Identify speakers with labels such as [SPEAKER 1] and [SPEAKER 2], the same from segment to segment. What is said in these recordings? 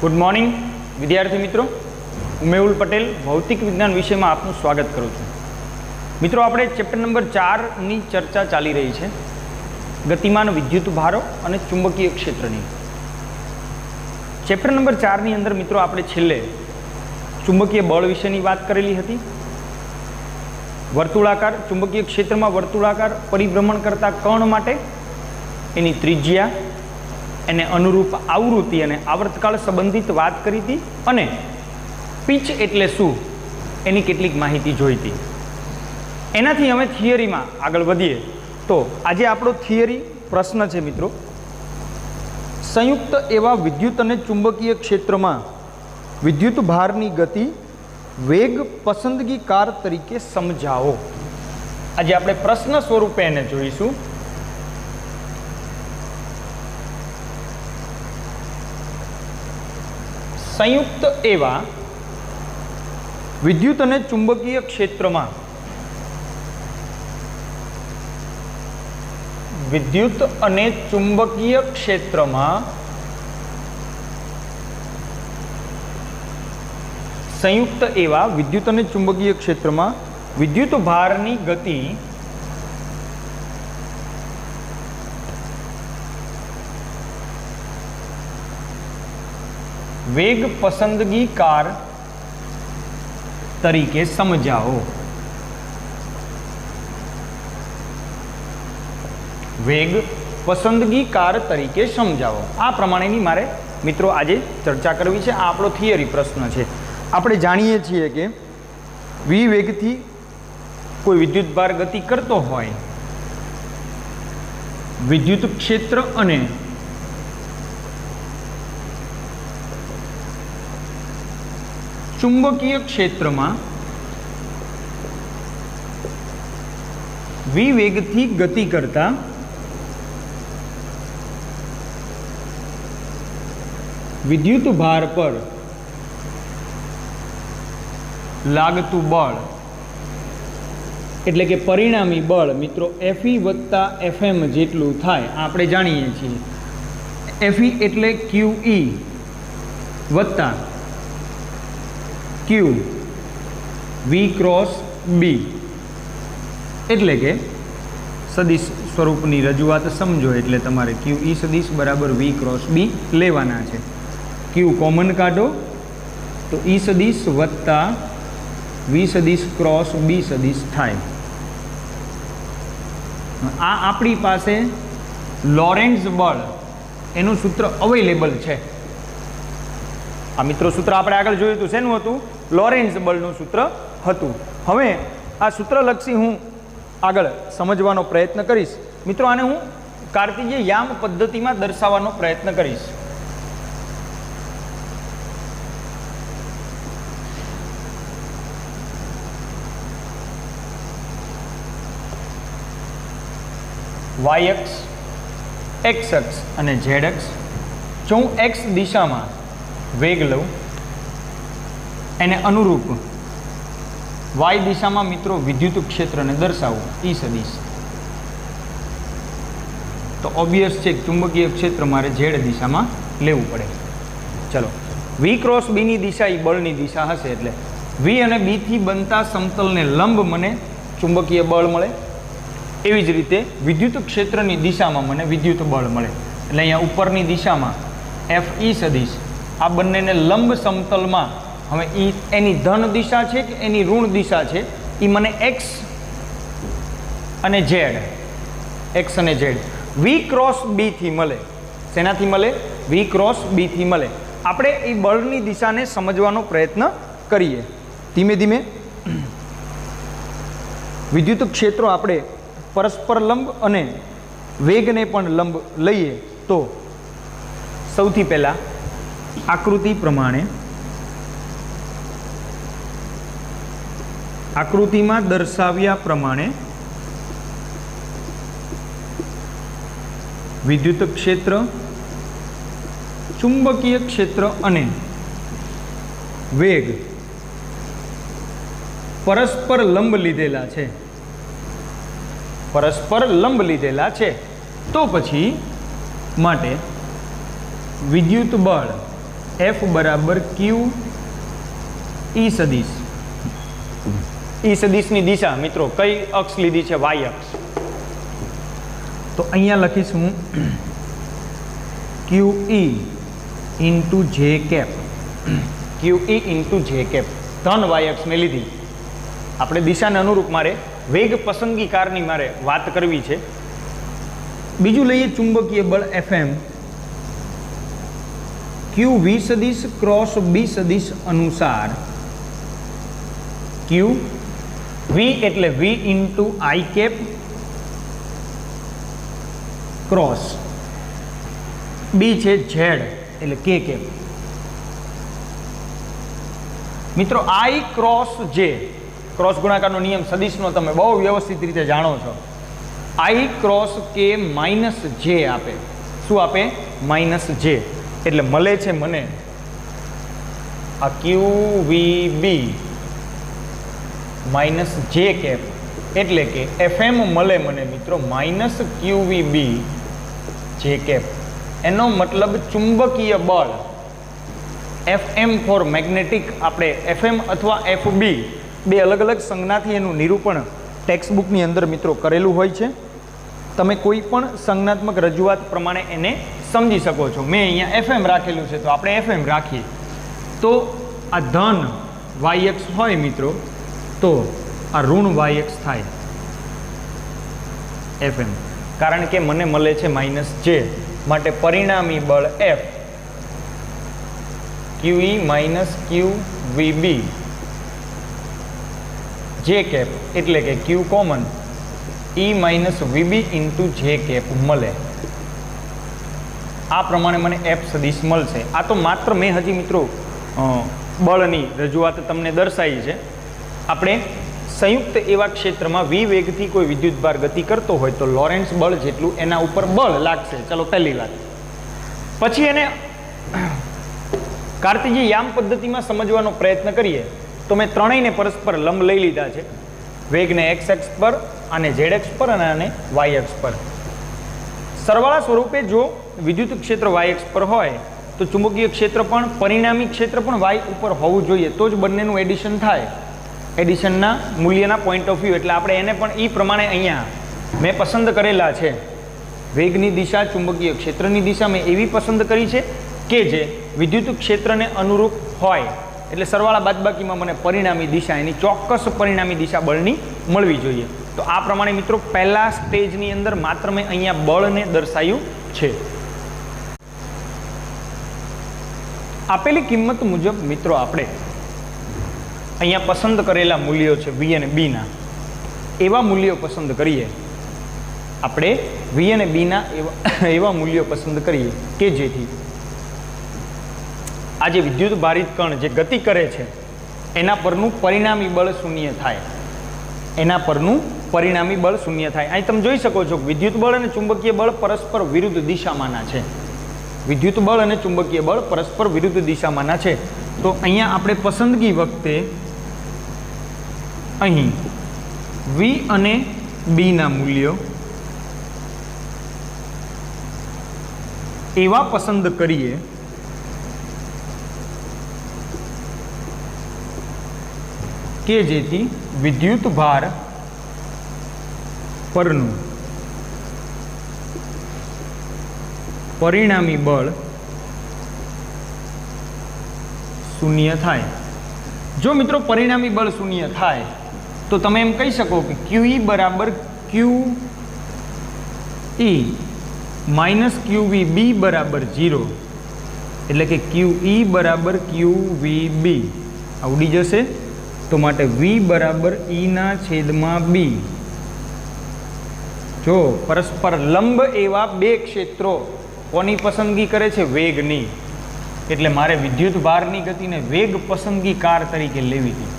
[SPEAKER 1] Good morning विद्यार्थी मित्रों, હું મેહુલ પટેલ ભૌતિક વિજ્ઞાન વિષયમાં આપનું સ્વાગત કરું છું। મિત્રો, આપણે ચેપ્ટર નંબર 4 ની ચર્ચા ચાલી રહી છે, ગતિમાન વિદ્યુત ભારો અને ચુંબકીય ક્ષેત્રની। ચેપ્ટર નંબર 4 ની અંદર મિત્રો આપણે છેલ્લે ચુંબકીય બળ વિશેની વાત કરેલી હતી। વર્તુળાકાર ચુંબકીય ક્ષેત્રમાં વર્તુળાકાર પરિભ્રમણ કરતા કણ માટે એની ત્રિજ્યા, એને અનુરૂપ આવૃત્તિ અને આવર્તકાળ સંબંધિત વાત કરી હતી અને પિચ એટલે શું એની કેટલીક માહિતી જોઈ હતી। એનાથી અમે થિયરીમાં આગળ વધીએ તો આજે આપણો થિયરી પ્રશ્ન છે મિત્રો, સંયુક્ત એવા વિદ્યુત અને ચુંબકીય ક્ષેત્રમાં વિદ્યુત ભારની ગતિ વેગ પસંદગીકાર તરીકે સમજાવો। આજે આપણે પ્રશ્ન સ્વરૂપે એને જોઈશું। संयुक्त एवा विद्युत અને ચુંબકીય ક્ષેત્રમાં विद्युत અને ચુંબકીય ક્ષેત્રમાં संयुक्त एवा विद्युत અને ચુંબકીય ક્ષેત્રમાં विद्युत भारनी गति वेग पसंदगीकार तरीके समझाओ। वेग पसंदगीकार तरीके समझाओ आ प्रमाणेनी मारे मित्रों आज चर्चा करवी छे। आ आपणो थियरी प्रश्न छे। आपणे जाणीए छीए के वी वेगथी कोई विद्युत भार गति करतो होय, विद्युत क्षेत्र अने चुंबकीय क्षेत्र में वी वेग थी गति करता विद्युत भार पर लागतु बळ एटले के परिणामी बळ मित्रों Fe वत्ता Fm जेटलू थाय आपणे जाणीए छीए। Fe एटले QE वत्ता Q V क्रॉस B एटले के सदिश स्वरूपनी रजूआत समझो एटले तमारे QE सदिश बराबर V क्रॉस B लेवाना छे। Q कॉमन काढो तो E सदिश वत्ता V सदिश क्रॉस B सदिश थाय। आ आपणी पासे लॉरेंट्ज बळ एनुं सूत्र अवेलेबल छे। आ मित्रों सूत्र आपणे आगळ जोयुं हतुं, शेनुं हतुं? लॉरेंट्ज बळनुं सूत्र हतुं। हवे आ सूत्रलक्षी हूँ आगळ समजवानो प्रयत्न करीश। मित्रों आने हूँ कार्तीय याम पद्धति में दर्शाववानो प्रयत्न करीश। वाय एक्स, एक्स अक्ष अने झेड अक्ष जो हूँ एक्स दिशा में वेग लઉં एने अनुरूप वाय दिशा में मित्रों विद्युत क्षेत्र ने दर्शावू ई सदिश। तो ऑब्वियस है चुंबकीय क्षेत्र मारे झेड दिशा में लेवू पड़े। चलो वी क्रॉस बी नी दिशा ई बळनी दिशा हशे एटले वी अने बी थी बनता समतल ने लंब मने चुंबकीय बळ मळे। एवी ज रीते विद्युत क्षेत्रनी दिशा में मने विद्युत बळ मळे। एटले अहींया उपरनी दिशा में Fe सदिश आ बंने ने लंब समतल में हवे एनी धन दिशा है कि एनी ऋण दिशा है ई मने एक्स अने जेड, एक्स अने जेड वी क्रॉस बी थी मळे। सेनाथी मळे? वी क्रॉस बी थी मळे। आपणे ई बळनी दिशा ने समजवानो प्रयत्न करीए। धीमे धीमे विद्युत क्षेत्रों आपणे परस्पर लंब अने वेग ने पण लंब लईए तो सौथी पहेला आकृति प्रमाणे आकृति में दर्शाव्या प्रमाणे विद्युत क्षेत्र, चुंबकीय क्षेत्र अने वेग परस्पर लंब लीधेला छे। परस्पर लंब लीधेला छे तो पछी माटे विद्युत बळ એફ બરાબર ક્યુ ઈ સદિશ. ઈ સદિશની દિશા મિત્રો કઈ અક્ષ લીધી છે? વાય અક્ષ. તો અહીંયા લખીશું ક્યુ ઈ ઇન્ટુ જે કેપ. ક્યુ ઈ ઇન્ટુ જે કેપ ધન વાય અક્ષ મેં લીધી. આપણે દિશાને અનુરૂપ મારે વેગ પસંદગી કારની મારે વાત કરવી છે. બીજું લઈએ ચુંબકીય બળ એફએમ. ક્યુ વી સદિશ ક્રોસ બી સદિશ અનુસાર ક્યુ વી એટલે V into I cap cross B છે ઝેડ એટલે કે કેપ. મિત્રો આઈ ક્રોસ જે ક્રોસ ગુણાકારનો નિયમ સદિશનો તમે બહુ વ્યવસ્થિત રીતે જાણો છો. આઈ ક્રોસ કે માઇનસ જે આપે. શું આપે? માઇનસ જે. એટલે મળે છે મને આ ક્યુ વી બી માઇનસ જે કેપ એટલે કે એફએમ મળે મને મિત્રો માઇનસ ક્યુ વી બી જે કેપ. એનો મતલબ ચુંબકીય બળ એફએમ ફોર મેગ્નેટિક આપણે એફએમ અથવા એફબી બે અલગ અલગ સંજ્ઞાથી એનું નિરૂપણ ટેક્સ્ટ બુકની અંદર મિત્રો કરેલું હોય છે. તમે કોઈ પણ સંજ્ઞાત્મક રજૂઆત પ્રમાણે એને સમજી શકો છો. મેં અહીંયા એફએમ રાખેલું છે તો આપણે એફએમ રાખીએ. તો આ ધન વાય એક્સ હોય મિત્રો તો આ ઋણ વાય એક્સ થાય એફએમ, કારણ કે મને મળે છે માઇનસ જે. માટે પરિણામી બળ એફ ક્યુ ઈ માઇનસ ક્યુ વી બી જે કેપ એટલે કે Q common E minus VB into J cap મળે. આ પ્રમાણે મને એફ સદિશ મળશે. આ તો માત્ર મેં હજી મિત્રો બળની રજૂઆત તમને દર્શાવી છે. આપણે સંયુક્ત એવા ક્ષેત્રમાં વી વેગથી કોઈ વિદ્યુતભાર ગતિ કરતો હોય તો લોરેન્ટ્ઝ બળ જેટલું એના ઉપર બળ લાગશે. ચલો પહેલી વાત. પછી એને કાર્તેજીય યામ પદ્ધતિમાં સમજવાનો પ્રયત્ન કરીએ તો મેં ત્રણેયને પરસ્પર લંબ લઈ લીધા છે. વેગને એક્સ અક્ષ પર, આને ઝેડ અક્ષ પર અને આને વાય અક્ષ પર. સરવાળા સ્વરૂપે જો વિદ્યુત ક્ષેત્ર વાય અક્ષ પર હોય તો ચુંબકીય ક્ષેત્ર પણ પરિણામી ક્ષેત્ર પણ વાય ઉપર હોવું જોઈએ. તો જ બંનેનું એડિશન થાય. એડિશનના મૂલ્યના પોઈન્ટ ઓફ વ્યૂ એટલે આપણે એને પણ એ પ્રમાણે અહીંયા મેં પસંદ કરેલા છે. વેગની દિશા ચુંબકીય ક્ષેત્રની દિશા મેં એવી પસંદ કરી છે કે જે વિદ્યુત ક્ષેત્રને અનુરૂપ હોય. એટલે સરવાળા બાદબાકીમાં મને પરિણામી દિશા એની ચોક્કસ પરિણામી દિશા બળની મળવી જોઈએ. તો આ પ્રમાણે મિત્રો પહેલા સ્ટેજની અંદર માત્ર મેં અહીંયા બળને દર્શાવ્યું છે. આપેલી કિંમત મુજબ મિત્રો આપણે અહીંયા પસંદ કરેલા મૂલ્યો છે વી અને બીના, એવા મૂલ્યો પસંદ કરીએ. આપણે વી અને બીના એવા મૂલ્યો પસંદ કરીએ કે જેથી આ જે વિદ્યુત ભારિત કણ જે ગતિ કરે છે એના પરનું પરિણામી બળ શૂન્ય થાય. એના પરનું પરિણામી બળ શૂન્ય થાય. અહીં તમે જોઈ શકો છો કે વિદ્યુત બળ અને ચુંબકીય બળ પરસ્પર વિરુદ્ધ દિશામાંના છે. વિદ્યુત બળ અને ચુંબકીય બળ પરસ્પર વિરુદ્ધ દિશામાંના છે. તો અહીંયા આપણે પસંદગી વખતે અહીં વી અને બીના મૂલ્યો એવા પસંદ કરીએ કે જેથી વિદ્યુત ભાર પરનું પરિણામી બળ શૂન્ય થાય. જો મિત્રો પરિણામી બળ શૂન્ય થાય તો તમે એમ કહી શકો કે ક્યુ ઈ બરાબર ક્યુ ઈ માઇનસ ક્યુ વી બી બરાબર 0. એટલે કે ક્યુ ઈ બરાબર ક્યુ વી બી આ ઉડી જશે. તો માટે વી બરાબર ઈના છેદમાં બી. જો પરસ્પર લંબ એવા બે ક્ષેત્રો કોની પસંદગી કરે છે? વેગની. એટલે મારે વિદ્યુત ભારની ગતિને વેગ પસંદગી કાર તરીકે લેવી હતી.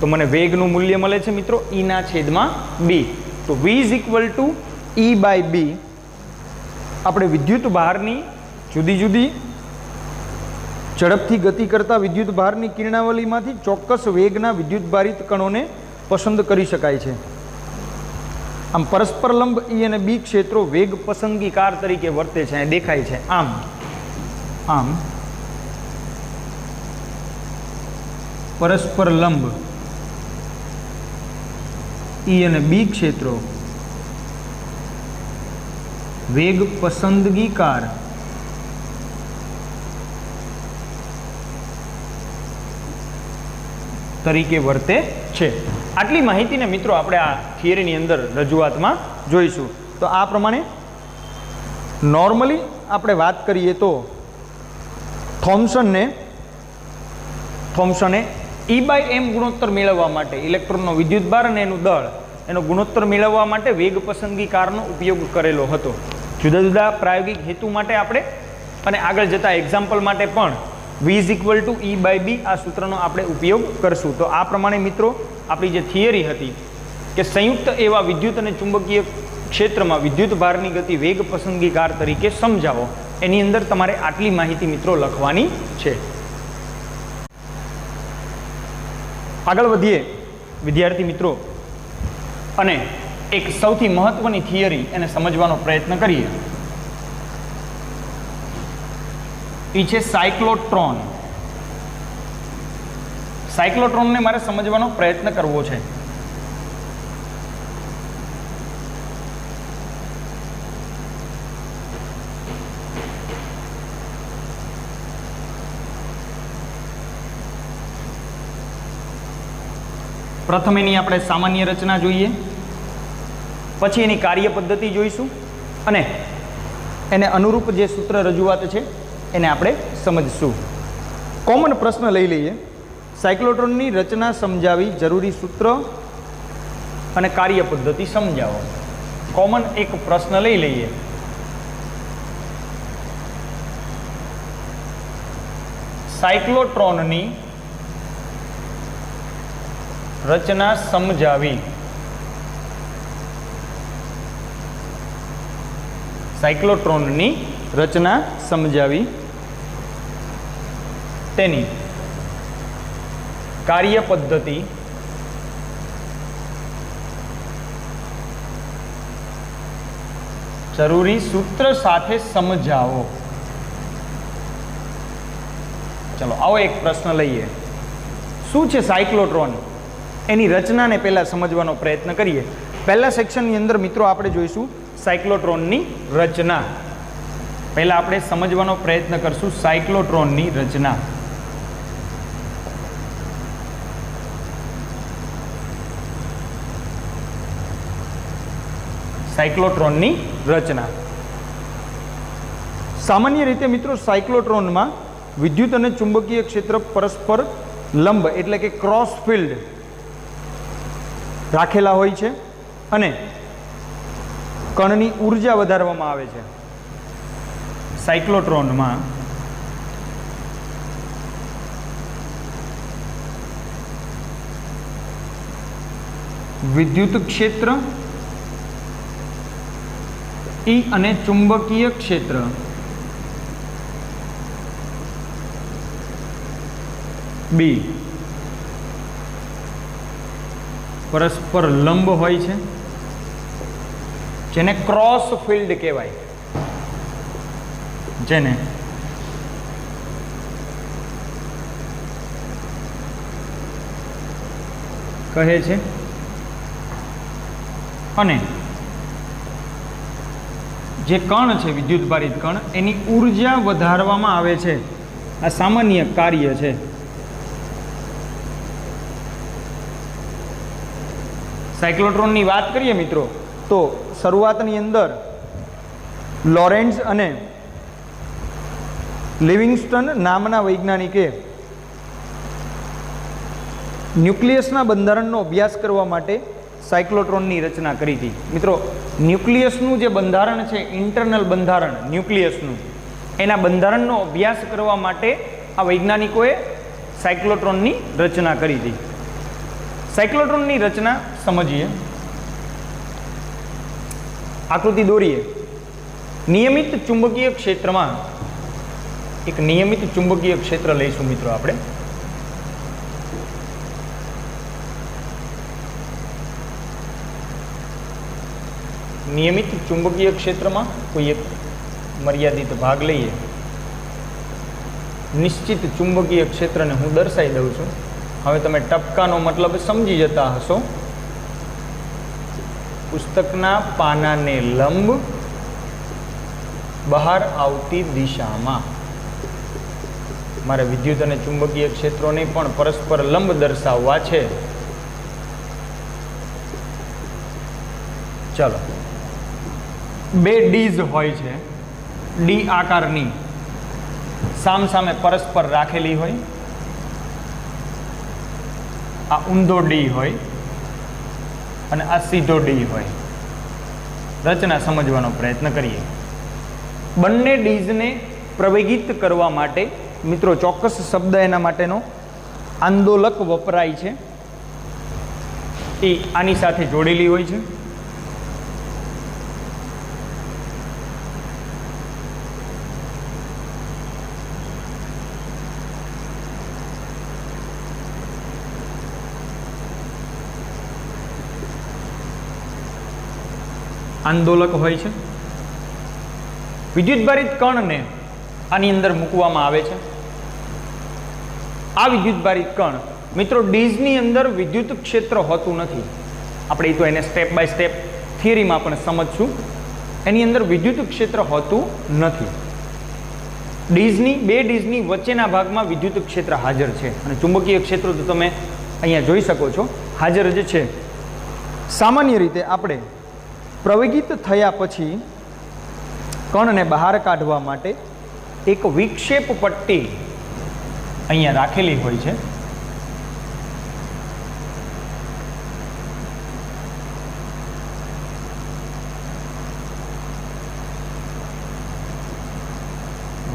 [SPEAKER 1] તો મને વેગનું મૂલ્ય મળે છે મિત્રો ઈના છેદમાં બી. તો V is equal to E by B. આપણે વિદ્યુત ભારની જુદી જુદી ઝડપથી ગતિ કરતા વિદ્યુત ભારની કિરણાવલીમાંથી ચોક્કસ વેગના વિદ્યુત ભારિત કણોને પસંદ કરી શકાય છે. આમ પરસ્પર લંબ ઈ અને બી ક્ષેત્રો વેગ પસંદગી કાર તરીકે વર્તે છે. દેખાય છે આમ આમ પરસ્પર લંબ E અને B ક્ષેત્રો વેગ પસંદગીકાર તરીકે વર્તે છે. આટલી માહિતીને મિત્રો આપણે આ થિયરીની અંદર રજૂઆતમાં જોઈશું. તો આ પ્રમાણે નોર્મલી આપણે વાત કરીએ તો થોમ્સને E/m ગુણોત્તર મેળવવા માટે, ઇલેક્ટ્રોનનો વિદ્યુતભાર અને એનું દળ એનો ગુણોત્તર મેળવવા માટે વેગ પસંદગીકારનો ઉપયોગ કરેલો હતો. જુદા જુદા પ્રાયોગિક હેતુ માટે આપણે અને આગળ જતા એક્ઝામ્પલ માટે પણ V = E/b આ સૂત્રનો આપણે ઉપયોગ કરશું. તો આ પ્રમાણે મિત્રો આપણી જે થિયરી હતી કે સંયુક્ત એવા વિદ્યુત અને ચુંબકીય ક્ષેત્રમાં વિદ્યુત ભારની ગતિ વેગ પસંદગીકાર તરીકે સમજાવો, એની અંદર તમારે આટલી માહિતી મિત્રો લખવાની છે. આગળ વધીએ વિદ્યાર્થી મિત્રો અને એક સૌથી મહત્વની થિયરી એને સમજવાનો પ્રયત્ન કરીએ. એ છે સાયક્લોટ્રોન. સાયક્લોટ્રોનને મારે સમજવાનો પ્રયત્ન કરવો છે. પ્રથમ એની આપણે સામાન્ય રચના જોઈએ, પછી એની કાર્ય પદ્ધતિ જોઈશું અને એને અનુરૂપ જે સૂત્ર રજૂઆત છે એને આપણે સમજશું. કોમન પ્રશ્ન લઈ લઈએ. સાયક્લોટ્રોનની રચના સમજાવી, જરૂરી સૂત્ર અને કાર્ય પદ્ધતિ સમજાવો. કોમન એક પ્રશ્ન લઈ લઈએ. સાયક્લોટ્રોનની રચના સમજાવી. સાયક્લોટ્રોનની રચના સમજાવી, તેની કાર્ય પદ્ધતિ જરૂરી સૂત્ર સાથે સમજાવો. ચલો આવો એક પ્રશ્ન લઈએ. શું છે સાયક્લોટ્રોન? એની રચનાને પહેલાં સમજવાનો પ્રયત્ન કરીએ. પહેલા સેક્શનની અંદર મિત્રો આપણે જોઈશું સાયક્લોટ્રોનની રચના. પહેલાં આપણે સમજવાનો પ્રયત્ન કરશું સાયક્લોટ્રોનની રચના. સાયક્લોટ્રોનની રચના. સામાન્ય રીતે મિત્રો સાયક્લોટ્રોનમાં વિદ્યુત અને ચુંબકીય ક્ષેત્ર પરસ્પર લંબ એટલે કે ક્રોસ ફિલ્ડ રાખેલા હોય છે અને કણની ઉર્જા વધારવામાં આવે છે. સાયક્લોટ્રોનમાં વિદ્યુત ક્ષેત્ર E અને ચુંબકીય ક્ષેત્ર B પરસ્પર લંબ હોય છે, જેને ક્રોસ ફિલ્ડ કહેવાય. જેને કહે છે. અને જે કણ છે વિદ્યુતભારિત કણ, એની ઉર્જા વધારવામાં આવે છે. આ સામાન્ય કાર્ય છે. સાયક્લોટ્રોનની વાત કરીએ મિત્રો તો શરૂઆતની અંદર લોરેન્ટ્ઝ અને લિવિંગસ્ટન નામના વૈજ્ઞાનિકે ન્યુક્લિયસના બંધારણનો અભ્યાસ કરવા માટે સાયક્લોટ્રોનની રચના કરી હતી. મિત્રો ન્યુક્લિયસનું જે બંધારણ છે, ઇન્ટરનલ બંધારણ ન્યુક્લિયસનું, એના બંધારણનો અભ્યાસ કરવા માટે આ વૈજ્ઞાનિકોએ સાયક્લોટ્રોનની રચના કરી હતી. સાયક્લોટ્રોનની રચના સમજીએ. આકૃતિ દોરીએ. નિયમિત ચુંબકીય ક્ષેત્રમાં એક નિયમિત ચુંબકીય ક્ષેત્ર લઈશું મિત્રો આપણે. નિયમિત ચુંબકીય ક્ષેત્રમાં કોઈ એક મર્યાદિત ભાગ લઈએ. નિશ્ચિત ચુંબકીય ક્ષેત્રને હું દર્શાવી દઉં છું. હવે તમે ટપકાનો મતલબ સમજી જતા હશો. પુસ્તકના પાનાને લંબ બહાર આવતી દિશામાં. મારે વિદ્યુત અને ચુંબકીય ક્ષેત્રોને પણ પરસ્પર લંબ દર્શાવવા છે. ચલો, બે ડીઝ હોય છે, ડી આકારની સામસામે પરસ્પર રાખેલી હોય. આ ઊંધો ડી હોય અને આ સીધો ડી હોય. રચના સમજવાનો પ્રયત્ન કરીએ. બંને ડીઝને પ્રવેગિત કરવા માટે મિત્રો ચોક્કસ શબ્દ એના માટેનો આંદોલક વપરાય છે. એ આની સાથે જોડેલી હોય છે. આંદોલક હોય છે. વિદ્યુતભારિત કણને આની અંદર મૂકવામાં આવે છે. આ વિદ્યુતભારિત કણ મિત્રો ડીઝની અંદર વિદ્યુત ક્ષેત્ર હોતું નથી. આપણે એ તો એને સ્ટેપ બાય સ્ટેપ થિયરીમાં પણ સમજશું. એની અંદર વિદ્યુત ક્ષેત્ર હોતું નથી. બે ડીઝની વચ્ચેના ભાગમાં વિદ્યુત ક્ષેત્ર હાજર છે અને ચુંબકીય ક્ષેત્ર તો તમે અહીંયા જોઈ શકો છો હાજર જ છે. સામાન્ય રીતે આપણે પ્રવેગિત થયા પછી કણને બહાર કાઢવા માટે એક વિક્ષેપ પટ્ટી અહીંયા રાખેલી હોય છે.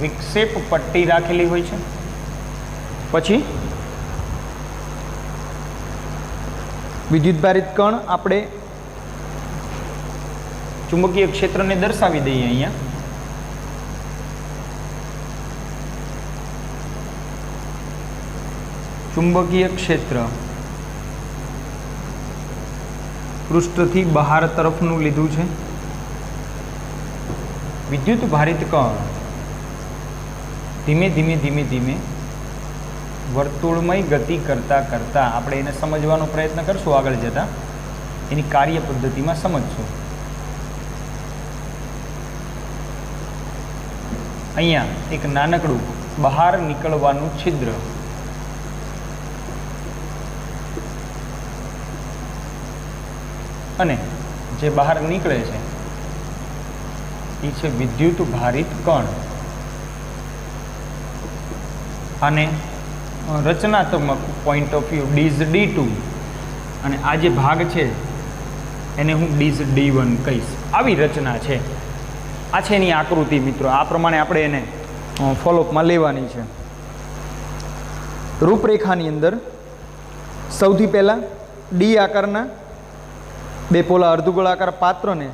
[SPEAKER 1] વિક્ષેપ પટ્ટી રાખેલી હોય છે. પછી વિદ્યુતભારિત કણ આપણે ચુંબકીય ક્ષેત્રને દર્શાવી દઈએ. અહીંયા ચુંબકીય ક્ષેત્ર પૃષ્ઠથી બહાર તરફનું લીધું છે. વિદ્યુત ભારિત કણ ધીમે ધીમે ધીમે ધીમે વર્તુળમય ગતિ કરતા કરતા આપણે એને સમજવાનો પ્રયત્ન કરશું. આગળ જતા એની કાર્ય પદ્ધતિમાં સમજશું. અહીંયા એક નાનકડું બહાર નીકળવાનું છિદ્ર અને જે બહાર નીકળે છે એ છે વિદ્યુત ભારિત કણ. અને રચનાત્મક પોઈન્ટ ઓફ વ્યૂ ડીઝ D2 અને આ જે ભાગ છે એને હું ડીઝ D1 કહીશ. આવી રચના છે. આ છે એની આકૃતિ મિત્રો. આ પ્રમાણે આપણે એને ફોલોઅપમાં લેવાની છે. રૂપરેખાની અંદર સૌથી પહેલાં ડી આકારના બે પોલા અર્ધગોળાકાર પાત્રને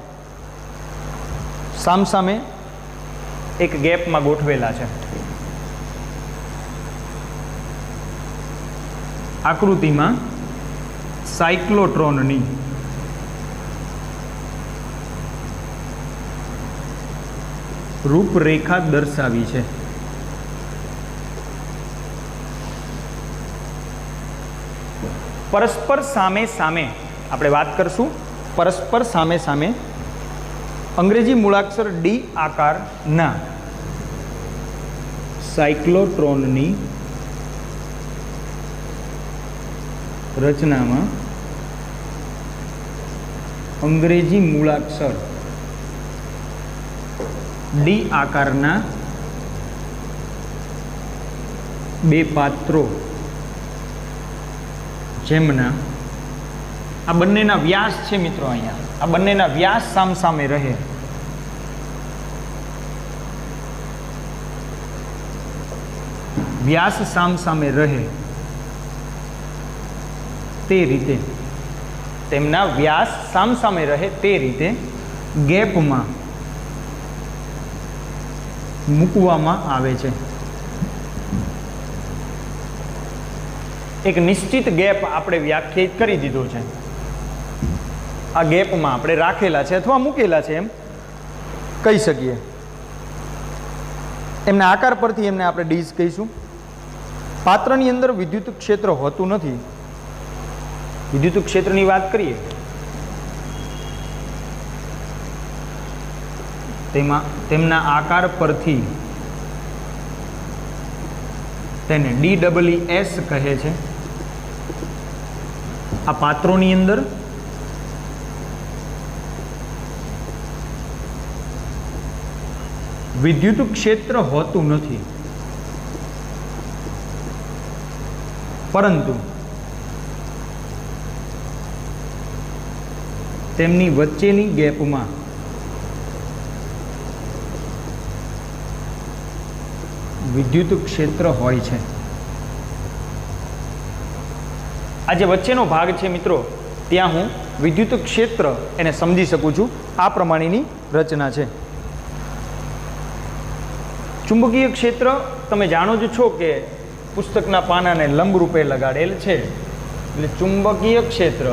[SPEAKER 1] સામસામે એક ગેપમાં ગોઠવેલા છે. આકૃતિમાં સાયક્લોટ્રોનની રૂપરેખા દર્શાવી છે. પરસ્પર સામે સામે આપણે વાત કરશું. પરસ્પર સામે સામે અંગ્રેજી મૂળાક્ષર ડી આકારના સાયક્લોટ્રોનની રચનામાં અંગ્રેજી મૂળાક્ષર ડી આકારના બે પાત્રો જેમના આ બંનેના વ્યાસ છે મિત્રો. અહીંયા આ બંનેના વ્યાસ સામસામે રહે. વ્યાસ સામસામે રહે તે રીતે તેમના વ્યાસ સામસામે રહે તે રીતે ગેપમાં મૂકવામાં આવે છે. એક નિશ્ચિત ગેપ આપણે વ્યાખ્યાયિત કરી દીધો છે. આ ગેપમાં આપણે રાખેલા છે અથવા મૂકેલા છે એમ કહી શકીએ. એમના આકાર પરથી એમને આપણે ડીઝ કહીશું. પાત્રની અંદર વિદ્યુત ક્ષેત્ર હોતું નથી. વિદ્યુત ક્ષેત્રની વાત કરીએ તેમના આકાર પરથી તેને DEES કહે છે. આ પાત્રોની અંદર વિદ્યુત ક્ષેત્ર હોતું નથી, પરંતુ તેમની વચ્ચેની ગેપમાં વિદ્યુત ક્ષેત્ર હોય છે. આ જે વચ્ચેનો ભાગ છે મિત્રો, ત્યાં હું વિદ્યુત ક્ષેત્ર એને સમજી શકું છું. આ પ્રમાણેની રચના છે. ચુંબકીય ક્ષેત્ર તમે જાણો જ છો કે પુસ્તકના પાનાને લંબ રૂપે લગાડેલ છે, એટલે ચુંબકીય ક્ષેત્ર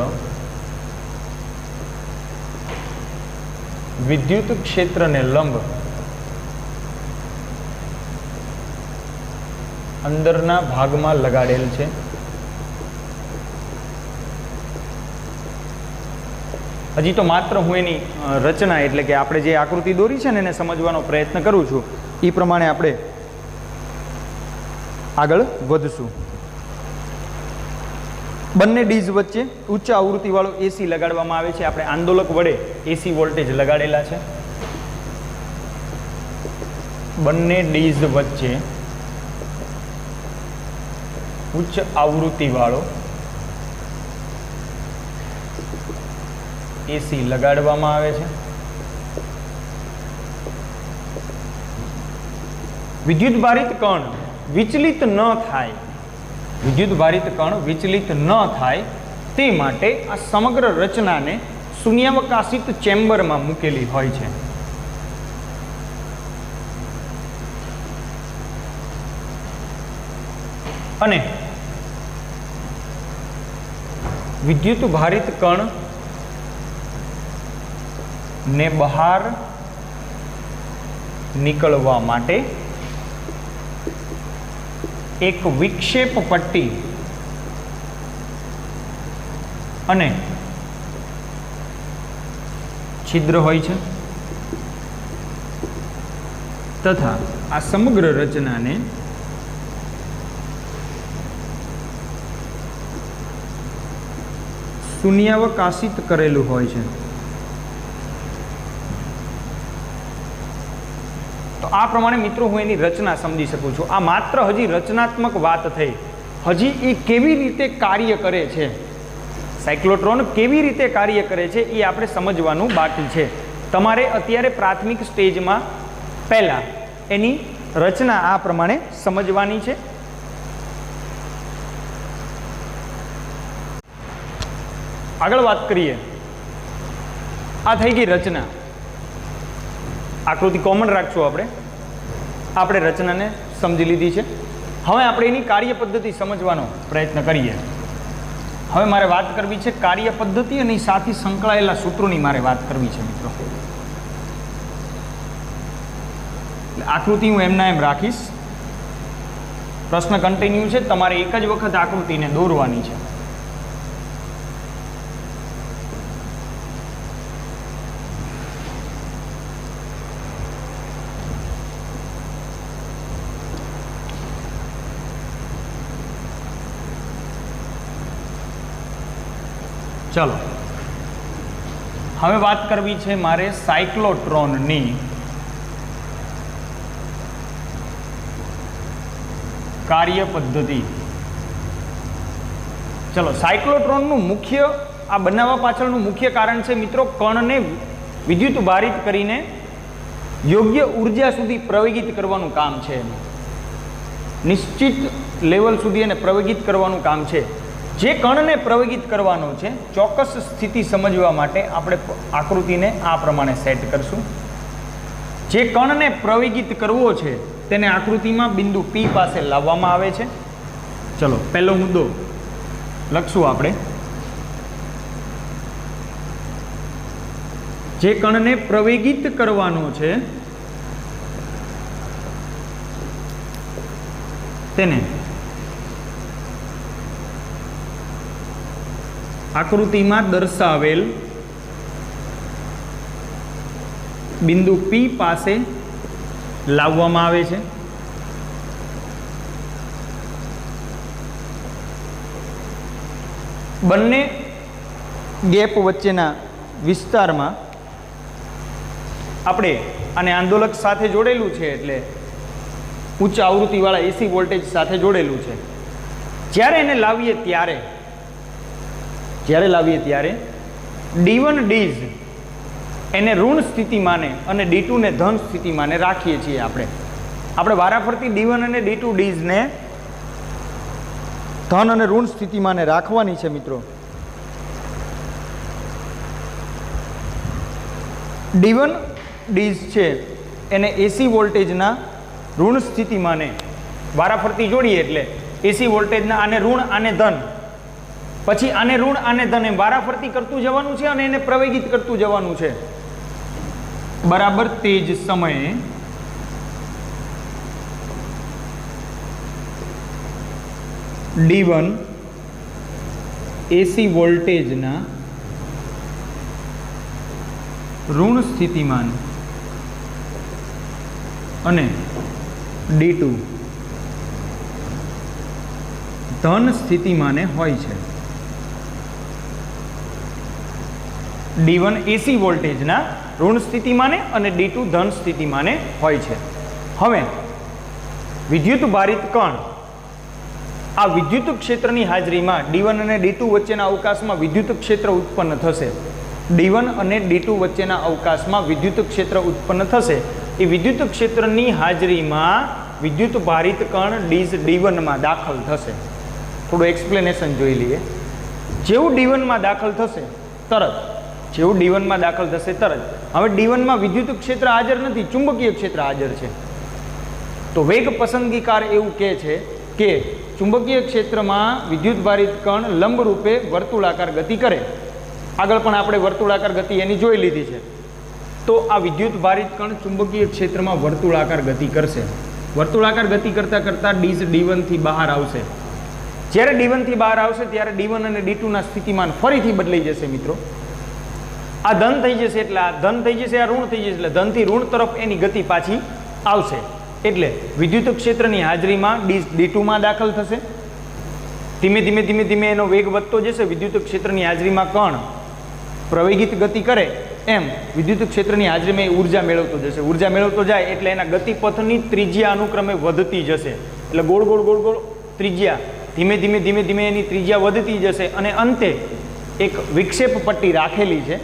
[SPEAKER 1] વિદ્યુત ક્ષેત્રને લંબ અંદરના ભાગમાં લગાડેલ છે. હજી તો માત્ર હું એની રચના એટલે કે આપણે જે આકૃતિ દોરી છે ને એને સમજવાનો પ્રયત્ન કરું છું. એ પ્રમાણે આપણે આગળ વધશું. બંને ડીઝ વચ્ચે ઉચ્ચ આવૃત્તિવાળો એસી લગાડવામાં આવે છે. આપણે આંદોલક વડે એસી વોલ્ટેજ લગાડેલા છે. બંને ડીઝ વચ્ચે ઉચ્ચ આવૃત્તિવાળો એસી લગાડવામાં આવે છે. વિદ્યુત ભારિત કણ વિચલિત ન થાય, વિદ્યુત ભારિત કણ વિચલિત ન થાય તે માટે આ સમગ્ર રચનાને શૂન્યાવકાશિત ચેમ્બરમાં મૂકેલી હોય છે. અને વિદ્યુત ભારિત કણ ને બહાર નીકળવા માટે એક વિક્ષેપ પટ્ટી અને છિદ્ર હોય છે તથા આ સમગ્ર રચનાને શૂન્યાવકાશિત કરેલું હોય છે. તો આ પ્રમાણે મિત્રો હું એની રચના સમજી શકું છું. આ માત્ર હજી રચનાત્મક વાત થઈ. હજી એ કેવી રીતે કાર્ય કરે છે, સાયક્લોટ્રોન કેવી રીતે કાર્ય કરે છે એ આપણે સમજવાનું બાકી છે. તમારે અત્યારે પ્રાથમિક સ્ટેજમાં પહેલાં એની રચના આ પ્રમાણે સમજવાની છે. આગળ વાત કરીએ. આ થઈ ગઈ રચના. આકૃતિ કોમન રાખશું આપણે રચનાને સમજી લીધી છે. હવે આપણે એની કાર્ય પદ્ધતિ સમજવાનો પ્રયત્ન કરીએ. હવે મારે વાત કરવી છે કાર્ય પદ્ધતિ અને સાથે સંકળાયેલા સૂત્રોની મારે વાત કરવી છે મિત્રો. આકૃતિ હું એમના એમ રાખીશ. પ્રશ્ન કન્ટિન્યુ છે, તમારે એક જ વખત આકૃતિને દોરવાની છે. ચલો, હવે વાત કરવી છે મારે સાયક્લોટ્રોનની કાર્ય પદ્ધતિ. ચલો, સાયક્લોટ્રોનનું મુખ્ય આ બનાવવા પાછળનું મુખ્ય કારણ છે મિત્રો કણને વિદ્યુત ભારિત કરીને યોગ્ય ઉર્જા સુધી પ્રવેગિત કરવાનું કામ છે. નિશ્ચિત લેવલ સુધી એને પ્રવેગિત કરવાનું કામ છે. જે કણને પ્રવેગિત કરવાનો છે ચોક્કસ સ્થિતિ સમજવા માટે આપણે આકૃતિને આ પ્રમાણે સેટ કરશું. જે કણને પ્રવેગિત કરવો છે તેને આકૃતિમાં બિંદુ P પાસે લાવવામાં આવે છે. ચલો, પહેલો મુદ્દો લખશું આપણે. જે કણને પ્રવેગિત કરવાનો છે તેને આકૃતિમાં દર્શાવેલ બિંદુ P પાસે લાવવામાં આવે છે. બંને ગેપ વચ્ચેના વિસ્તારમાં આપણે આને આંદોલક સાથે જોડેલું છે એટલે ઉચ્ચ આવૃત્તિવાળા એસી વોલ્ટેજ સાથે જોડેલું છે. જ્યારે એને લાવીએ ત્યારે D1 ડીઝ એને ઋણ સ્થિતિમાને અને D2 ને ધન સ્થિતિમાને રાખીએ છીએ. આપણે વારાફરતી D1 અને D2 ડીઝને ધન અને ઋણ સ્થિતિમાને રાખવાની છે મિત્રો. D1 ડીઝ છે એને એસી વોલ્ટેજના ઋણ સ્થિતિમાને વારાફરતી જોડીએ એટલે એસી વોલ્ટેજના આને ઋણ આને ધન, પછી આને ઋણ આને ધન એમ વારાફરતી કરતું જવાનું છે અને એને પ્રવેગિત કરતું જવાનું છે. બરાબર તે જ સમયે D1 એસી વોલ્ટેજના ઋણ સ્થિતિમાન અને D2 ધન સ્થિતિમાને હોય છે. D1 એસી વોલ્ટેજના ઋણ સ્થિતિમાને અને D2 ધન સ્થિતિમાને હોય છે. હવે વિદ્યુત ભારિત કણ આ વિદ્યુત ક્ષેત્રની હાજરીમાં D1 અને D2 વચ્ચેના અવકાશમાં વિદ્યુત ક્ષેત્ર ઉત્પન્ન થશે. D1 અને D2 વચ્ચેના અવકાશમાં વિદ્યુત ક્ષેત્ર ઉત્પન્ન થશે. એ વિદ્યુત ક્ષેત્રની હાજરીમાં વિદ્યુત ભારિત કણ ડીઝ D1 માં દાખલ થશે. થોડું એક્સપ્લેનેશન જોઈ લઈએ. જેવું D1 માં દાખલ થશે તરત હવે D1 માં વિદ્યુત ક્ષેત્ર હાજર નથી, ચુંબકીય ક્ષેત્ર હાજર છે. તો વેગ પસંદગીકાર એવું કહે છે કે ચુંબકીય ક્ષેત્રમાં વિદ્યુત ભારિત કણ લંબ રૂપે વર્તુળાકાર ગતિ કરે. આગળ પણ આપણે વર્તુળાકાર ગતિ એની જોઈ લીધી છે. તો આ વિદ્યુત ભારિત કણ ચુંબકીય ક્ષેત્રમાં વર્તુળાકાર ગતિ કરશે. વર્તુળાકાર ગતિ કરતાં કરતાં ડીઝ D1 થી બહાર આવશે. જ્યારે D1 થી બહાર આવશે ત્યારે D1 અને D2 ના સ્થિતિમાન ફરીથી બદલાઈ જશે મિત્રો. આ ધન થઈ જશે એટલે આ ધન થઈ જશે, આ ઋણ થઈ જશે એટલે ધનથી ઋણ તરફ એની ગતિ પાછી આવશે. એટલે વિદ્યુત ક્ષેત્રની હાજરીમાં ડીઝ D2 માં દાખલ થશે. ધીમે ધીમે એનો વેગ વધતો જશે. વિદ્યુત ક્ષેત્રની હાજરીમાં કણ પ્રવેગિત ગતિ કરે એમ વિદ્યુત ક્ષેત્રની હાજરીમાં એ ઉર્જા મેળવતો જશે. ઉર્જા મેળવતો જાય એટલે એના ગતિપથની ત્રિજ્યા અનુક્રમે વધતી જશે. એટલે ગોળ ગોળ ત્રિજ્યા ધીમે ધીમે એની ત્રિજ્યા વધતી જશે અને અંતે એક વિક્ષેપ પટ્ટી રાખેલી છે.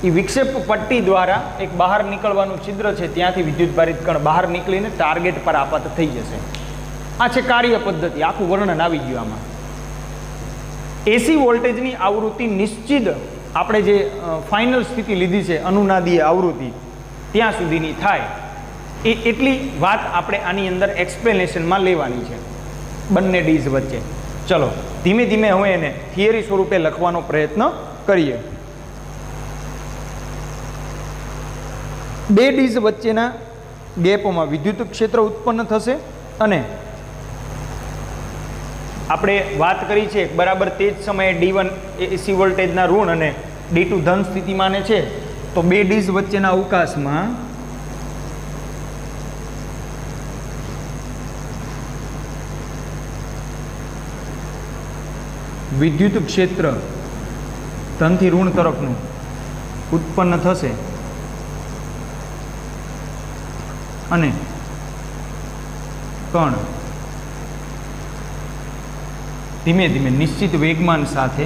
[SPEAKER 1] એ વિક્ષેપ પટ્ટી દ્વારા એક બહાર નીકળવાનું છિદ્ર છે, ત્યાંથી વિદ્યુત ભારિત કણ બહાર નીકળીને ટાર્ગેટ પર આપાત થઈ જશે. આ છે કાર્ય પદ્ધતિ, આખું વર્ણન આવી ગયું આમાં. એસી વોલ્ટેજની આવૃત્તિ નિશ્ચિત આપણે જે ફાઇનલ સ્થિતિ લીધી છે અનુનાદીય આવૃત્તિ ત્યાં સુધીની થાય એટલી વાત આપણે આની અંદર એક્સપ્લેનેશનમાં લેવાની છે બંને ડીઝ વચ્ચે. ચલો ધીમે હવે એને થિયરી સ્વરૂપે લખવાનો પ્રયત્ન કરીએ. બે ડીઝ વચ્ચેના ગેપમાં વિદ્યુત ક્ષેત્ર ઉત્પન્ન થશે અને આપણે વાત કરી છે બરાબર તે જ સમયે D1 એસી વોલ્ટેજના ઋણ અને D2 ધન સ્થિતિમાને છે. તો બે ડીઝ વચ્ચેના અવકાશમાં વિદ્યુત ક્ષેત્ર ધનથી ઋણ તરફનું ઉત્પન્ન થશે અને કણ ધીમે નિશ્ચિત વેગમાન સાથે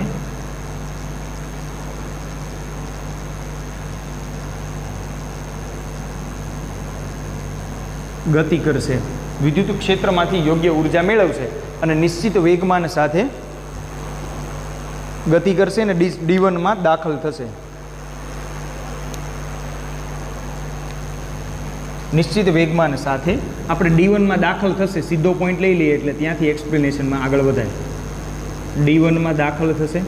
[SPEAKER 1] ગતિ કરશે. વિદ્યુત ક્ષેત્રમાંથી યોગ્ય ઉર્જા મેળવશે અને નિશ્ચિત વેગમાન સાથે ગતિ કરશે અને D1 માં દાખલ થશે. નિશ્ચિત વેગમાન સાથે આપણે D1 માં દાખલ થશે. સીધો પોઈન્ટ લઈ લઈએ એટલે ત્યાંથી એક્સપ્લેનેશનમાં આગળ વધાય. D1 માં દાખલ થશે.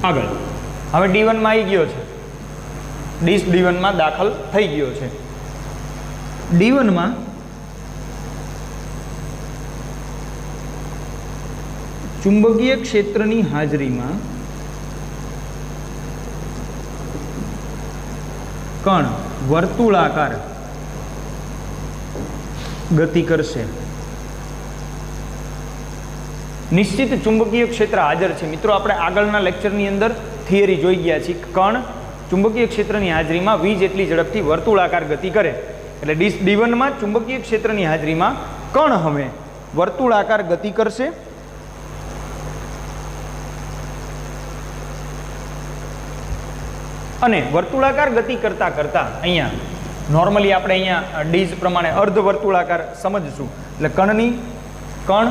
[SPEAKER 1] આગળ હવે D1 માં આવી ગયો છે, D1 માં દાખલ થઈ ગયો છે. D1 માં ચુંબકીય ક્ષેત્રની હાજરીમાં કણ વર્તુળાકાર ગતિ કરશે. નિશ્ચિત ચુંબકીય ક્ષેત્ર હાજર છે. મિત્રો આપણે આગળના લેક્ચરની અંદર થિયરી જોઈ ગયા છીએ. કણ ચુંબકીય ક્ષેત્રની હાજરીમાં v જેટલી ઝડપથી વર્તુળાકાર ગતિ કરે. એટલે D1 માં ચુંબકીય ક્ષેત્રની હાજરીમાં કણ હવે વર્તુળાકાર ગતિ કરશે. અને વર્તુળાકાર ગતિ કરતા કરતા અહીંયા નોર્મલી આપણે અહીંયા ડીઝ પ્રમાણે અર્ધ વર્તુળાકાર સમજશું. એટલે કણ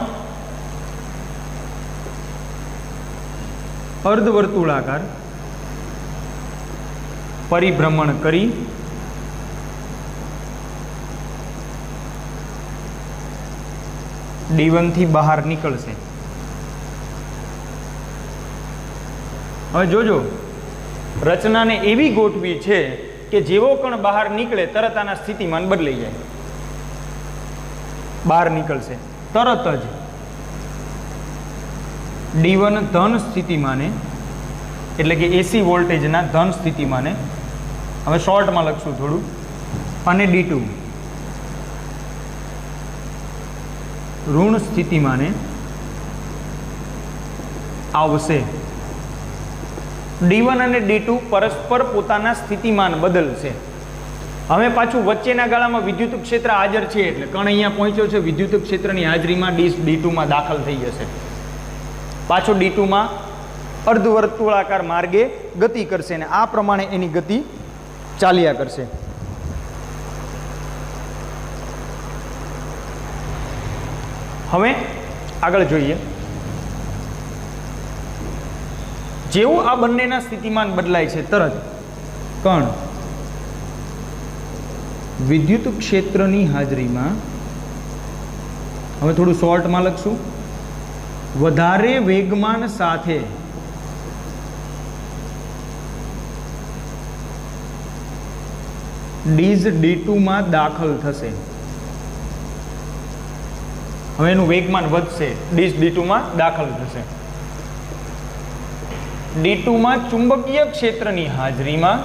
[SPEAKER 1] અર્ધ વર્તુળાકાર પરિભ્રમણ કરી D1 થી બહાર નીકળશે. હવે જોજો, રચનાને એવી ગોઠવી છે કે જેવો કણ બહાર નીકળે તરત આના સ્થિતિમાન બદલાઈ જાય. બહાર નીકળશે તરત જ D1 ધન સ્થિતિમાને, એટલે કે AC વોલ્ટેજના ધન સ્થિતિમાને, હવે શોર્ટમાં લખશું થોડું, અને D2 ઋણ સ્થિતિમાને આવશે. D1 અને D2 પરસ્પર પોતાના સ્થિતિમાન બદલશે. હવે પાછું વચ્ચેના ગાળામાં વિદ્યુત ક્ષેત્ર હાજર છે એટલે કણ અહીંયા પહોંચ્યો છે, વિદ્યુત ક્ષેત્રની હાજરીમાં D2 માં દાખલ થઈ જશે. પાછો D2 માં અર્ધવર્તુળાકાર માર્ગે ગતિ કરશે અને આ પ્રમાણે એની ગતિ ચાલ્યા કરશે. હવે આગળ જોઈએ. જેવું આ બંનેના સ્થિતિમાન બદલાય છે તરત કણ વિદ્યુત ક્ષેત્રની હાજરીમાં, હવે થોડું શોર્ટમાં લખશું, વધારે વેગમાન સાથે ડીઝ D2 માં દાખલ થશે. હવે એનું વેગમાન વધશે, ડીઝ D2 માં દાખલ થશે. D2 માં ચુંબકીય ક્ષેત્રની હાજરીમાં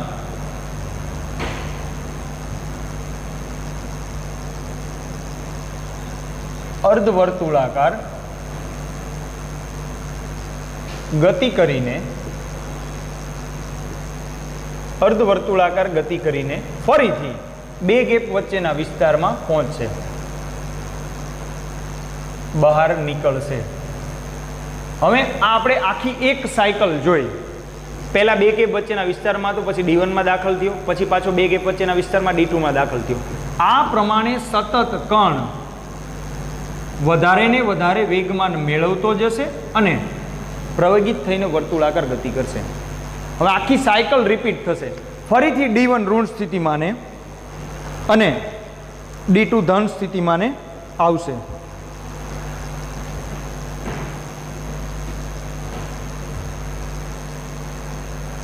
[SPEAKER 1] અર્ધવર્તુળાકાર ગતિ કરીને ફરીથી બે ગેપ વચ્ચેના વિસ્તારમાં પહોંચશે, બહાર નીકળશે. હવે આપણે આખી એક સાયકલ જોઈ. પહેલા બે ગેપ વચ્ચેના વિસ્તારમાં હતો, પછી D1 માં દાખલ થયો, પછી પાછો બે ગેપ વચ્ચેના વિસ્તારમાં D2 માં દાખલ થયો. આ પ્રમાણે સતત કણ વધારે ને વધારે વેગમાન મેળવતો જશે અને પ્રવેગિત થઈને વર્તુળાકાર ગતિ કરશે. હવે આખી સાયકલ રિપીટ થશે. ફરીથી D1 ઋણ સ્થિતિમાને અને D2 ધન સ્થિતિમાને આવશે.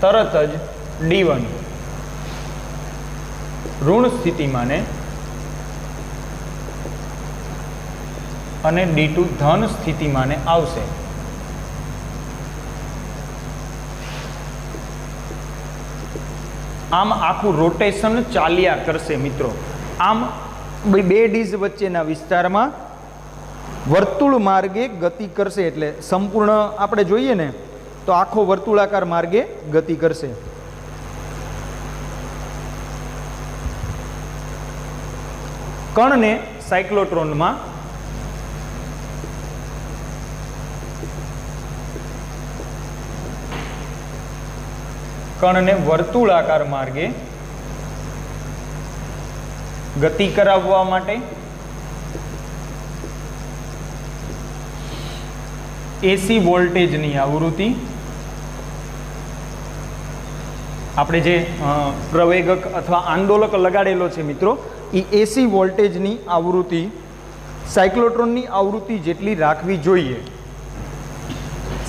[SPEAKER 1] તરત જ D1 ઋણ સ્થિતિમાને અને D2 ધન સ્થિતિમાને આવશે. આમ આખું રોટેશન ચાલ્યા કરશે મિત્રો. આમ બે ડીઝ વચ્ચેના વિસ્તારમાં વર્તુળ માર્ગે ગતિ કરશે. એટલે સંપૂર્ણ આપણે જોઈએ ને તો આખો વર્તુળાકાર માર્ગે ગતિ કરશે. કણને સાયક્લોટ્રોનમાં કણને વર્તુળાકાર માર્ગે ગતિ કરાવવા માટે એસી વોલ્ટેજની આવૃત્તિ, આપણે જે પ્રવેગક અથવા આંદોલક લગાડેલો છે મિત્રો, એ એસી વોલ્ટેજની આવૃત્તિ સાયક્લોટ્રોનની આવૃત્તિ જેટલી રાખવી જોઈએ.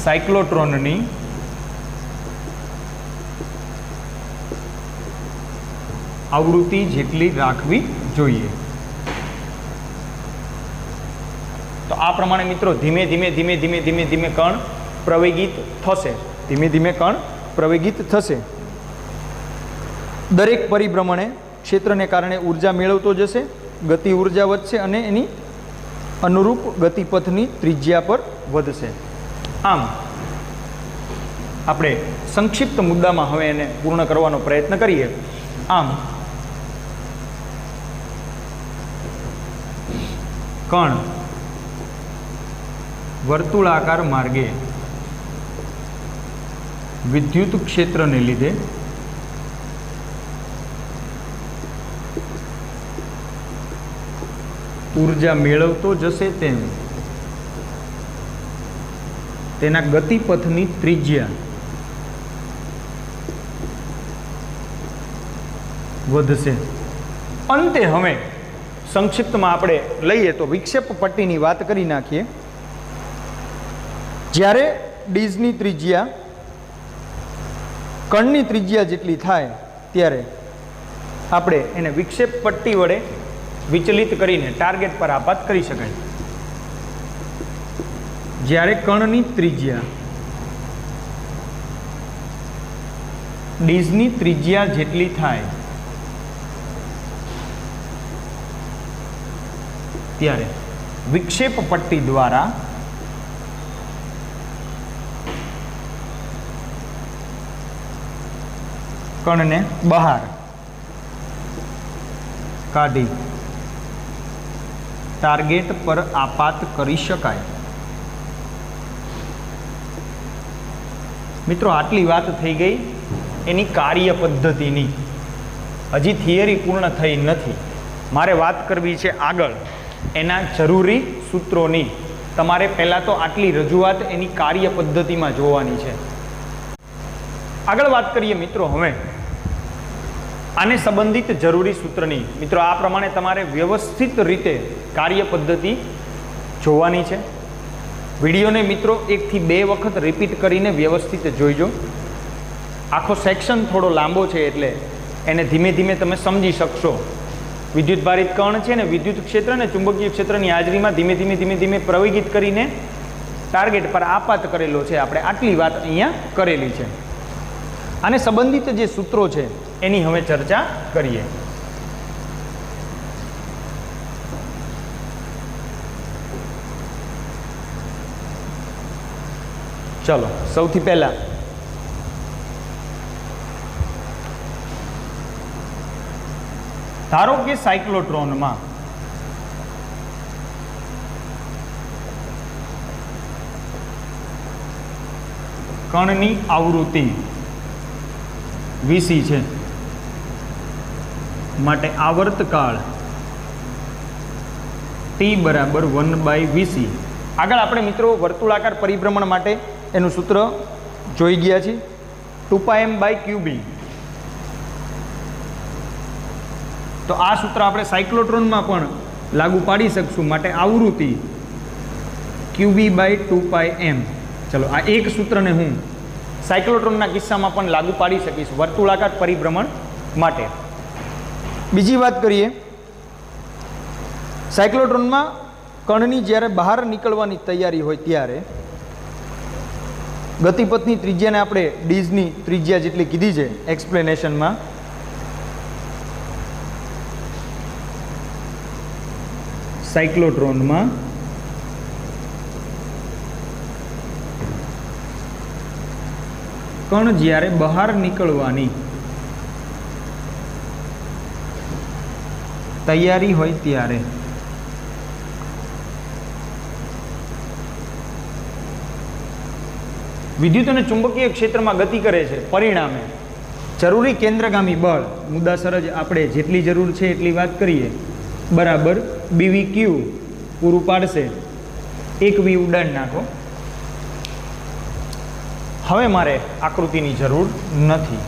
[SPEAKER 1] સાયક્લોટ્રોનની આવૃત્તિ જેટલી રાખવી જોઈએ. તો આ પ્રમાણે મિત્રો ધીમે ધીમે ધીમે ધીમે ધીમે ધીમે કણ પ્રવેગિત થશે, ધીમે ધીમે કણ પ્રવેગિત થશે. દરેક પરિભ્રમણે ક્ષેત્રને કારણે ઉર્જા મેળવતો જશે, ગતિ ઉર્જા વધશે અને એની અનુરૂપ ગતિપથની ત્રિજ્યા પર વધશે. આમ આપણે સંક્ષિપ્ત મુદ્દામાં હવે એને પૂર્ણ કરવાનો પ્રયત્ન કરીએ. આમ કણ વર્તુળાકાર માર્ગે વિદ્યુત ક્ષેત્રને લીધે ઉર્જા મેળવતો જશે તેમ તેના ગતિપથની ત્રિજ્યા વધશે. અંતે હવે સંક્ષિપ્તમાં આપણે લઈએ તો વિક્ષેપ પટ્ટીની વાત કરી નાખીએ. જ્યારે ડીઝની ત્રિજ્યા કણની ત્રિજ્યા જેટલી થાય ત્યારે આપણે એને વિક્ષેપ પટ્ટી વડે વિચલિત કરીને ટાર્ગેટ પર આપાત કરી શકાય. જ્યારે કણની ત્રિજ્યા ડીઝની ત્રિજ્યા જેટલી થાય ત્યારે વિક્ષેપ પટ્ટી દ્વારા કણને બહાર કાઢી ટાર્ગેટ પર આપાત કરી શકાય. મિત્રો આટલી વાત થઈ ગઈ એની કાર્ય પદ્ધતિની. હજી થિયરી પૂર્ણ થઈ નથી. મારે વાત કરવી છે આગળ એના જરૂરી સૂત્રોની. તમારે પહેલાં તો આટલી રજૂઆત એની કાર્ય પદ્ધતિમાં જોવાની છે. આગળ વાત કરીએ મિત્રો હવે આને સંબંધિત જરૂરી સૂત્રની. મિત્રો આ પ્રમાણે તમારે વ્યવસ્થિત રીતે કાર્ય પદ્ધતિ જોવાની છે. વિડીયોને મિત્રો 1 થી 2 વખત રિપીટ કરીને વ્યવસ્થિત જોઈજો. આખો સેક્શન થોડો લાંબો છે એટલે એને ધીમે ધીમે તમે સમજી શકશો. વિદ્યુત ભારિત કણ છે ને વિદ્યુત ક્ષેત્ર અને ચુંબકીય ક્ષેત્રની હાજરીમાં ધીમે ધીમે ધીમે ધીમે પ્રવેગિત કરીને ટાર્ગેટ પર આપાત કરેલો છે. આપણે આટલી વાત અહીંયા કરેલી છે. આને સંબંધિત જે સૂત્રો છે એની હવે ચર્ચા કરીએ. ચલો સૌથી પહેલા ધારો કે સાયક્લોટ્રોનમાં કણની આવૃત્તિ વીસી છે, માટે આવર્તકાળ ટી બરાબર 1/Vc. આગળ આપણે મિત્રો વર્તુળાકાર પરિભ્રમણ માટે એનું સૂત્ર જોઈ ગયા છીએ, 2πm/qb. તો આ સૂત્ર આપણે સાયક્લોટ્રોનમાં પણ લાગુ પાડી શકશું. માટે આવૃત્તિ qb/2πm. ચલો આ એક સૂત્રને હું સાયક્લોટ્રોનના કિસ્સામાં પણ લાગુ પાડી શકીશ વર્તુળાકાર પરિભ્રમણ માટે. બીજી વાત કરીએ, સાયક્લોટ્રોનમાં કણની જ્યારે બહાર નીકળવાની તૈયારી હોય ત્યારે ગતિપથની ત્રિજ્યાને આપણે ડીઝની ત્રિજ્યા જેટલી કીધી છે એક્સપ્લેનેશનમાં. સાયક્લોટ્રોનમાં કણ જ્યારે બહાર નીકળવાની તૈયારી હોય ત્યારે વિદ્યુત અને ચુંબકીય ક્ષેત્રમાં ગતિ કરે છે. પરિણામે જરૂરી કેન્દ્રગામી બળ મુદ્દાસર જ આપણે જેટલી જરૂર છે એટલી વાત કરીએ બરાબર BVQ પૂરું પાડશે. 1V ઉડાડ નાખો. હવે મારે આકૃતિની જરૂર નથી.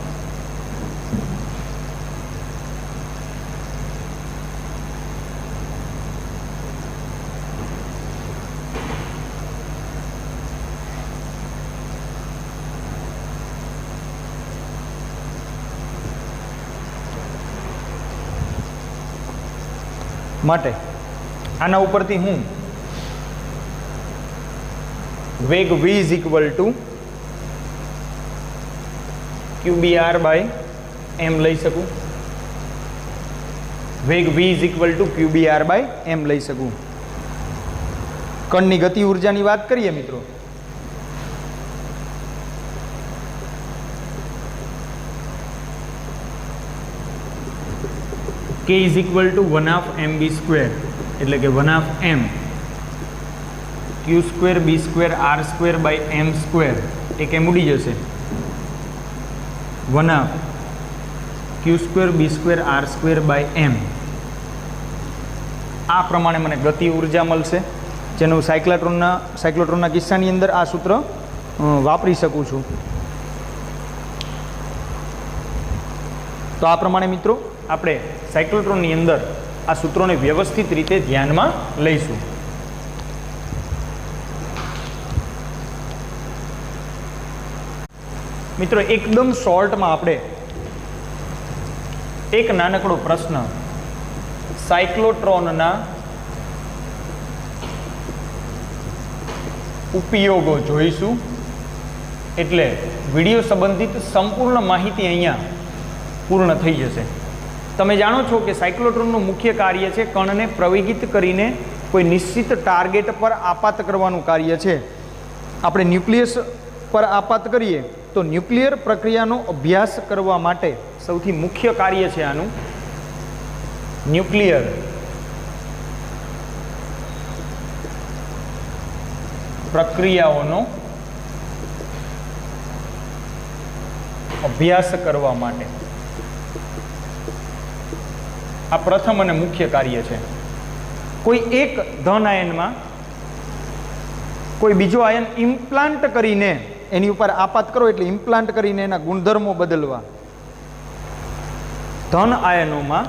[SPEAKER 1] માટે આના ઉપરથી હું વેગ v is equal to QBR by m લઈ શકું. વેગ v is equal to QBR by m લઈ શકું. કણની ગતિ ઉર્જાની વાત કરીએ મિત્રો, k is equal two 1/2mv², એટલે કે 1/2m q² b² r² by m², એ કેમ ઉડી જશે? 1/2 q² b² r² by m. આ પ્રમાણે મને ગતિ ઉર્જા મળશે, જેનું સાયક્લોટ્રોનના કિસ્સાની અંદર આ સૂત્ર વાપરી શકું છું. તો આ પ્રમાણે મિત્રો આપણે સાયક્લોટ્રોનની અંદર આ સૂત્રોને વ્યવસ્થિત રીતે ધ્યાનમાં લઈશું. મિત્રો એકદમ શોર્ટમાં આપણે એક નાનકડો પ્રશ્ન સાયક્લોટ્રોનના ઉપયોગો જોઈશું. એટલે વિડીયો સંબંધિત સંપૂર્ણ માહિતી અહીંયા પૂર્ણ થઈ જશે. તમે જાણો છો કે સાયક્લોટ્રોનનું મુખ્ય કાર્ય છે કણને પ્રવેગિત કરીને કોઈ નિશ્ચિત ટાર્ગેટ પર આપાત કરવાનું કાર્ય છે. આપણે ન્યુક્લિયસ પર આપાત કરીએ તો ન્યુક્લિયર પ્રક્રિયાનો અભ્યાસ કરવા માટે સૌથી મુખ્ય કાર્ય છે આનું ન્યુક્લિયર પ્રક્રિયાઓનો અભ્યાસ કરવા માટે આ પ્રથમ અને મુખ્ય કાર્ય છે. કોઈ એક ધન આયનમાં કોઈ બીજો આયન ઇમ્પ્લાન્ટ કરીને એની ઉપર આપાત કરો એટલે ઇમ્પ્લાન્ટ કરીને એના ગુણધર્મો બદલવા. ધન આયનોમાં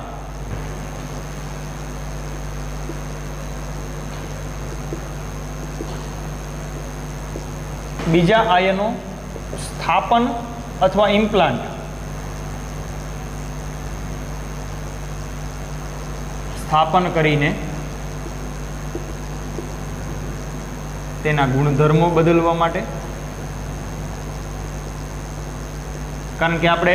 [SPEAKER 1] બીજા આયનો સ્થાપન અથવા ઇમ્પ્લાન્ટ સ્થાપન કરીને તેના ગુણધર્મો બદલવા માટે. કારણ કે આપણે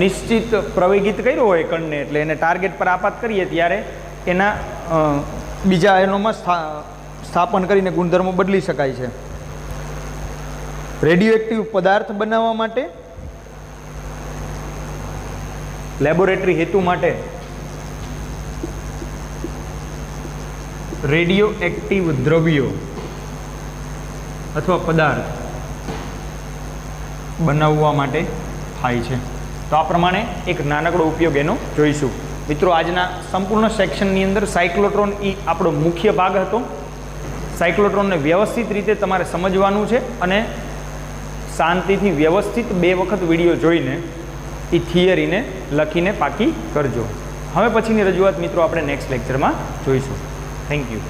[SPEAKER 1] નિશ્ચિત પ્રવેગિત કર્યો હોય કણને, એટલે એને ટાર્ગેટ પર આપાત કરીએ ત્યારે એના બીજા આયનોમાં સ્થાપન કરીને ગુણધર્મો બદલી શકાય છે. રેડિયો એક્ટિવ પદાર્થ બનાવવા માટે, લેબોરેટરી હેતુ માટે રેડિયો એક્ટિવ દ્રવ્યો અથવા પદાર્થ બનાવવા માટે થાય છે. તો આ પ્રમાણે એક નાનકડો ઉપયોગ એનો જોઈશું. મિત્રો આજના સંપૂર્ણ સેક્શનની અંદર સાયક્લોટ્રોન એ આપણો મુખ્ય ભાગ હતો. સાયક્લોટ્રોનને વ્યવસ્થિત રીતે તમારે સમજવાનું છે અને શાંતિથી વ્યવસ્થિત 2 વખત વિડીયો જોઈને એ થિયરીને લખીને પાકી કરજો. હવે પછીની રજૂઆત મિત્રો આપણે નેક્સ્ટ લેક્ચરમાં જોઈશું. Thank you.